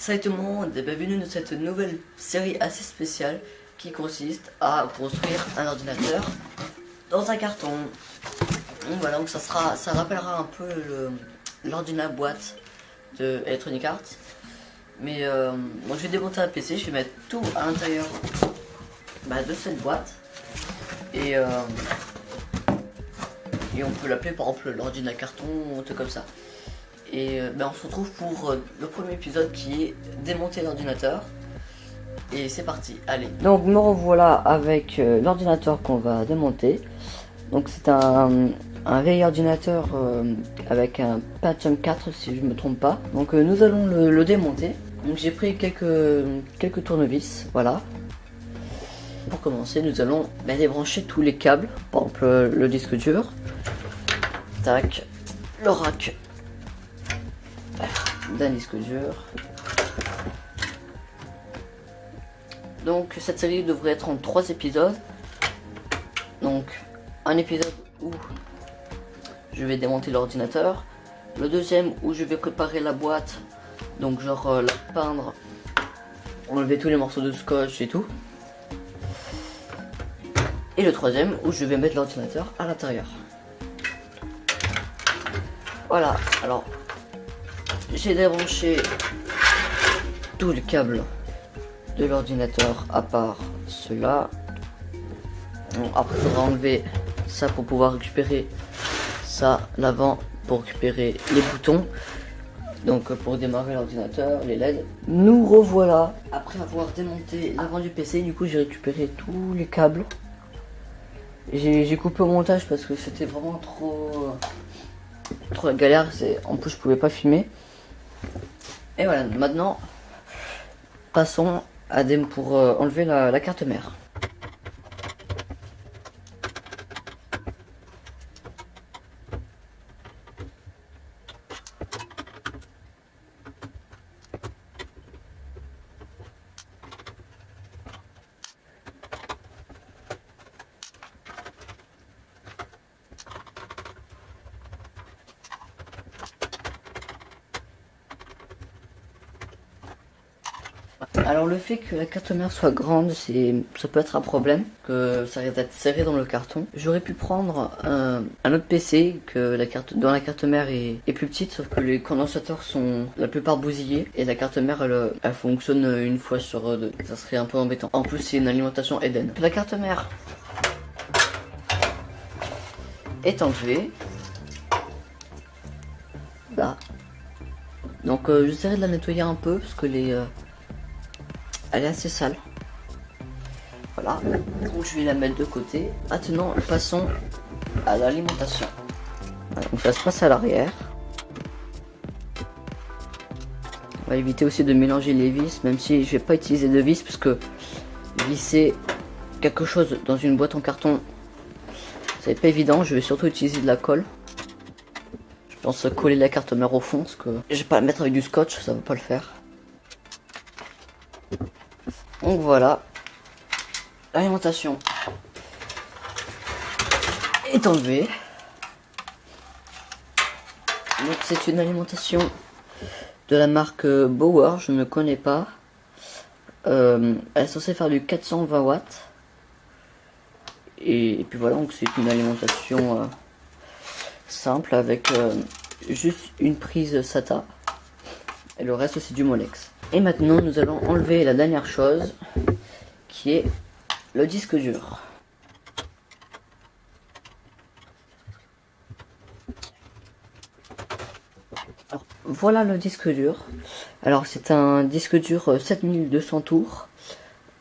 Salut tout le monde et bienvenue dans cette nouvelle série assez spéciale qui consiste à construire un ordinateur dans un carton. Donc voilà, donc ça rappellera un peu l'ordinateur boîte de Electronic Arts. Mais donc je vais démonter un PC, je vais mettre tout à l'intérieur de cette boîte. Et on peut l'appeler par exemple l'ordinateur carton ou un truc comme ça. Et on se retrouve pour le premier épisode qui est démonter l'ordinateur. Et c'est parti, allez. Donc me revoilà avec l'ordinateur qu'on va démonter. Donc c'est un vieil ordinateur avec un Pentium 4 si je ne me trompe pas. Donc nous allons le démonter. Donc j'ai pris quelques tournevis, voilà. Pour commencer, nous allons débrancher tous les câbles. Par exemple le disque dur. Tac, le rack d'un disque dur. Donc cette série devrait être en 3 épisodes. Donc un épisode où je vais démonter l'ordinateur, le deuxième où je vais préparer la boîte, donc genre la peindre, enlever tous les morceaux de scotch et tout, et le troisième où je vais mettre l'ordinateur à l'intérieur. Voilà, alors j'ai débranché tout le câble de l'ordinateur à part cela. Après il faudra enlever ça pour pouvoir récupérer ça, l'avant pour récupérer les boutons, donc pour démarrer l'ordinateur, les LED. Nous revoilà après avoir démonté l'avant du PC. Du coup j'ai récupéré tous les câbles. J'ai coupé au montage parce que c'était vraiment trop la galère, en plus je pouvais pas filmer. Et voilà, maintenant passons pour enlever la carte mère. Alors le fait que la carte mère soit grande, ça peut être un problème, que ça risque d'être serré dans le carton. J'aurais pu prendre un autre PC dont la carte mère est plus petite, sauf que les condensateurs sont la plupart bousillés et la carte mère elle fonctionne une fois sur deux. Ça serait un peu embêtant. En plus c'est une alimentation Eden. La carte mère est enlevée. Là. Donc j'essaierai de la nettoyer un peu parce que elle est assez sale. Voilà, donc je vais la mettre de côté. Maintenant, passons à l'alimentation. Voilà, donc ça se passe à l'arrière. On va éviter aussi de mélanger les vis, même si je vais pas utiliser de vis parce que visser quelque chose dans une boîte en carton, c'est pas évident. Je vais surtout utiliser de la colle. Je pense coller la carte mère au fond parce que je vais pas la mettre avec du scotch, ça va pas le faire. Donc voilà, l'alimentation est enlevée. Donc c'est une alimentation de la marque Bauer, je ne connais pas. Elle est censée faire du 420 watts. Et puis voilà, donc c'est une alimentation simple avec juste une prise SATA. Et le reste c'est du Molex. Et maintenant nous allons enlever la dernière chose qui est le disque dur. Alors, voilà le disque dur. Alors c'est un disque dur 7200 tours,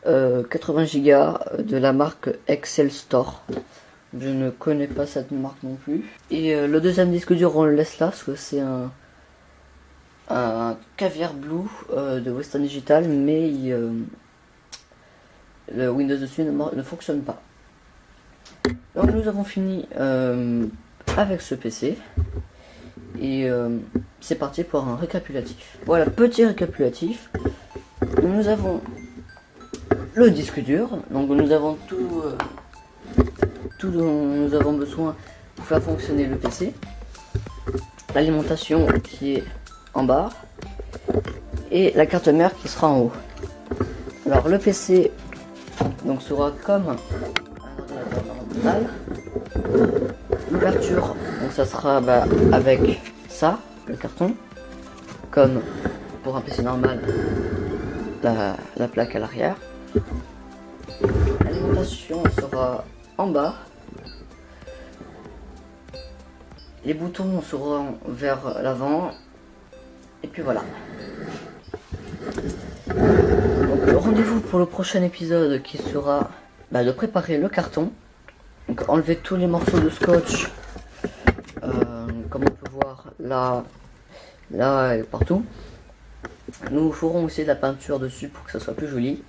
80 Go de la marque Excel Store. Je ne connais pas cette marque non plus. Et le deuxième disque dur on le laisse là parce que c'est un Caviar Blue de Western Digital, mais le Windows dessus ne fonctionne pas. Donc nous avons fini avec ce PC et c'est parti pour un récapitulatif. Voilà, petit récapitulatif. Nous avons le disque dur, donc nous avons tout dont nous avons besoin pour faire fonctionner le PC. L'alimentation qui est en bas, et la carte mère qui sera en haut. Alors le PC donc sera comme un ordinateur normal. L'ouverture, donc ça sera avec ça, le carton, comme pour un PC normal, la plaque à l'arrière. L'alimentation sera en bas. Les boutons seront vers l'avant. Et puis voilà. Donc rendez-vous pour le prochain épisode qui sera de préparer le carton. Donc enlever tous les morceaux de scotch, comme on peut voir là et partout. Nous ferons aussi de la peinture dessus pour que ça soit plus joli.